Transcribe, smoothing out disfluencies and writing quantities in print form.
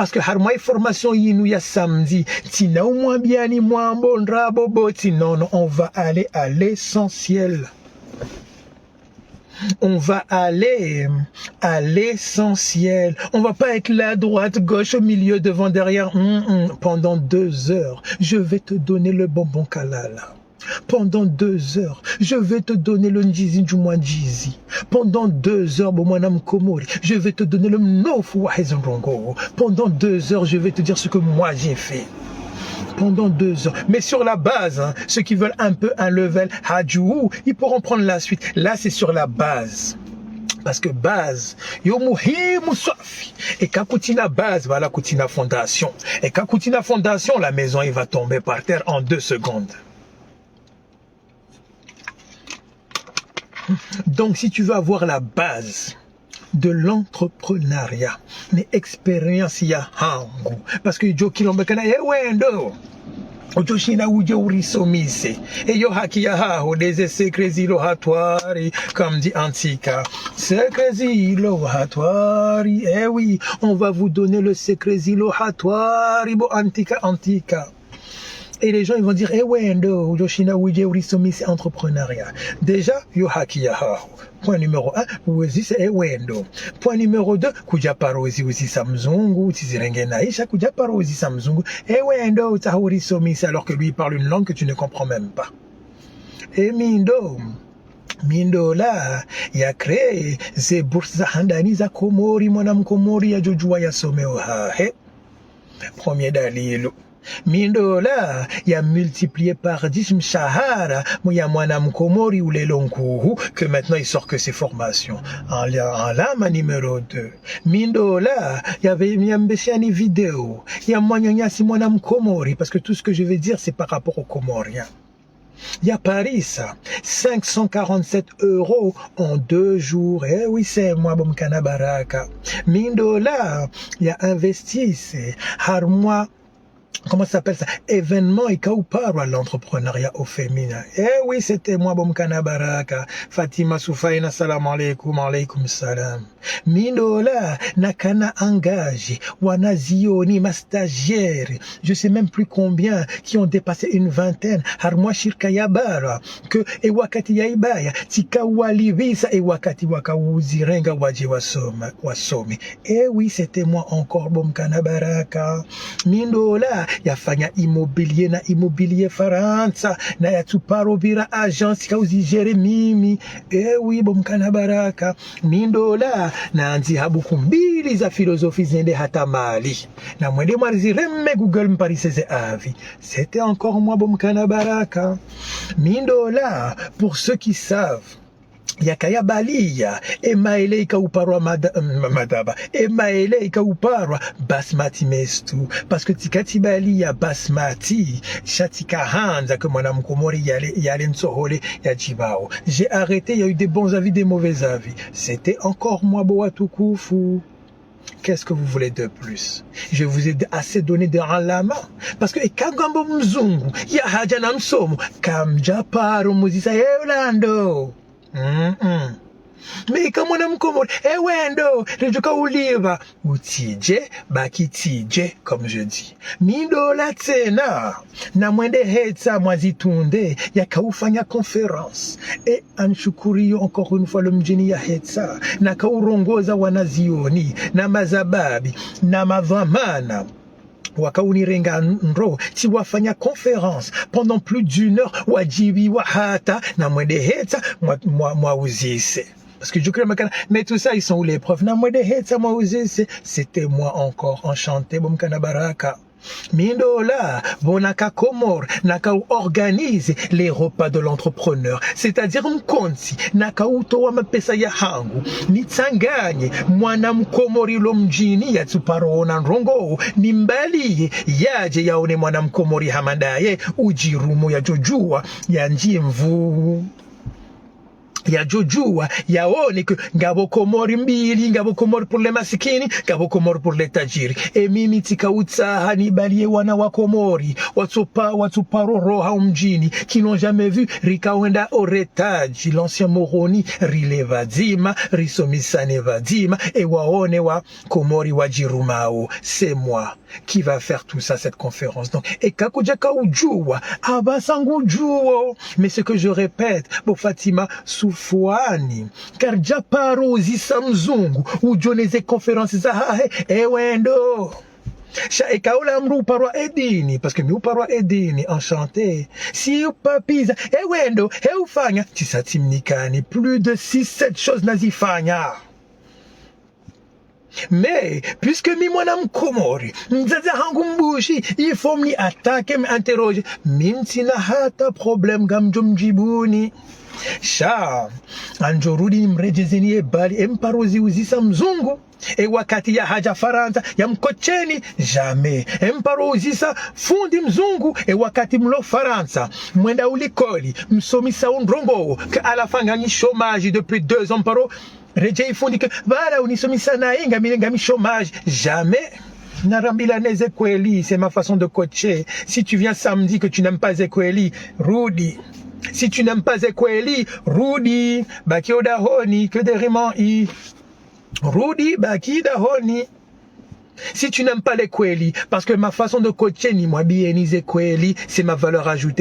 parce que harmoi formation yinu ya samedi tina ou moins bien ni moins bon rabo boti non on va aller à l'essentiel. On va aller à l'essentiel. On va pas être là, droite, gauche, au milieu, devant, derrière. Pendant 2 heures, je vais te donner le bonbon kalala. Pendant 2 heures, je vais te donner le njizi du mois njizi. Pendant 2 heures, je vais te donner le mnofu wahizonrongo. Pendant 2 heures, je vais te dire ce que moi j'ai fait. Pendant 2 heures. Mais sur la base, ceux qui veulent un peu un level hadjou, ils pourront prendre la suite. Là, c'est sur la base. Parce que base, yo muhimu safi. Et quand kutina base, voilà kutina fondation. Et quand kutina fondation, la maison, il va tomber par terre en 2 secondes. Donc, si tu veux avoir la base de l'entrepreneuriat, une expérience ya hangu, parce que jo kilombekana wendo ojoshina uje urisomise eyo haki ya haho des secrets ilohatoires comme dit Antika, secrets ilohatoires. Eh oui, on va vous donner le secret ilohatoires bo Antika. Et les gens ils vont dire eh wendo ojoshina uje urisomise entrepreneuriat. Déjà yo haki ya haho. Point numéro 1, uwezi c'est wendo. Point numéro 2, kuja parozi uzi samzungu, tizirenge naisha kuja parozi samzungu. Wendo utahuri somisa alors que lui il parle une langue que tu ne comprends même pas. Et Mindo là, il a créé ces bourses za handani za Komori, mwanamkomori ya jojua ya someo ha. Premier dalilo. Mindo là, il a multiplié par 10 mshahara, mouya mwanam komori ou les longuhu, que maintenant il sort que ses formations. En lama numéro 2. Mindo là, il y avait une vidéo. Il y a moyen si mwanam komori, parce que tout ce que je vais dire, c'est par rapport aux Comoriens. Il y a Paris, ça. 547 € en 2 jours. Eh oui, c'est moi, Bomkana Baraka. Mindo là, il a investi, c'est harmois. Comment ça s'appelle ça? Événement et kauparo à l'entrepreneuriat au féminin. Eh oui, c'était moi, Bomkana Baraka. Fatima Soufaina, salam alaikum, alaikum salam. Mindola, nakana engagé, wanazioni, ma stagiaire, je sais même plus combien, qui ont dépassé une vingtaine, harmois shirka yabara, que ewakati yaibaya, tika walivisa, ewakati wakawuzirenga waji wasomi. Eh oui, c'était moi encore, Bomkana Baraka. Mindola, yafanya immobilier na immobilier Faransa na yatuparo bira agence kauzi gere mimi. Eh oui, Bomkana Baraka. Mindola na anzi habuku mbili za philosophie zende hata mali na mwende marizireme Google mpariseze avi. C'était encore moi, Bomkana Baraka. Mindola, pour ceux qui savent, yakaya balia emaele ikauparwa madaba emaele ikauparwa basmati mestu parce que tikati balia basmati shatika hanza que mwanamkomori yale nsohole ya jibao. J'ai arrêté, il y a eu des bons avis, des mauvais avis. C'était encore moi, Boatukufu. Qu'est-ce que vous voulez de plus? Je vous ai assez donné de la main. Parce que kagambo mzungu ya haja na msomo kamjaparo muzisa Yolando. Mais comme on a mkomori, wendo, rejuka uliva, utije, baki tije, comme je dis. Mindola tena, na mwende hetsa mwazitunde, ya kaufanya conférence. Et anshukuriyo encore une fois le mjini ya hetsa, na kaurongoza wanazioni, na mazababi, na mavamana. Wakaunirenga nro si wafanya conférence pendant plus d'1 heure wajibi wahata na mwende hetsa mwa uzise. Parce que je crée mais tout ça, ils sont où les preuves? Na mwende hetsa mwa uzise. C'était moi encore, enchanté, Bomkana Baraka. Mindola, bonaka komor, naka organise les repas de l'entrepreneur. C'est-à-dire mkonsi, naka utowa mapesa ya hangu, nitsanganye, mwana mkomori lo mjini ya tuparo na nrongo, nimbaliye, yaje yaone mwana mkomori hamandaye, ujirumu ya jojua, ya njie mvu. ya jojua yaone que ngabo komori mbili, ngabo komori pour les masikini, ngabo komori pour les tajiri. E mimi tikautsaha nibalie wana wa Komori watuparoro mjini qui n'ont jamais vu rikawenda oretaji l'ancien Moroni rileva dima risomisane vadima et waone wa Komori wajirumao. C'est moi qui va faire tout ça, cette conférence. Donc, et kakujaka ujua abasangu juo. Mais ce que je répète, bo Fatima Soufouani, car japaro zisa mzungu ujoneze conférence za ewendo sha ekaola mru parwa edini, parce que mi parwa edini enchanté si papiza ewendo eufanya tisatimnikani plus de 6-7 choses nazifanya. Mais, puisque mi mwana mkomori, mzaza hangu mbushi, il faut mni attaque, m'interroger, mintina hata problem gamjo mjibuni. Sha, anjorudi mrejezeni ebali, emparozi uzisa mzungu. E wakati ya haja Faransa ya mkocheni jamais emparo uzisa fundi mzungu. E wakati mlo Faransa mwenda ulikoli msomisa undrongo ka alafanga ni chômage depuis 2 ans paro reje fundi que voilà unisomisa na inga mi chômage jamais. Narambila neze kweli, c'est ma façon de coacher. Si tu viens samedi que tu n'aimes pas Ekweli, Rudy. Si tu n'aimes pas Ekweli, Rudy, bakioda honi que des rimans i. Rudy Bakida Honi. Si tu n'aimes pas les Kweli, parce que ma façon de coacher ni moi bien ni Kweli, c'est ma valeur ajoutée.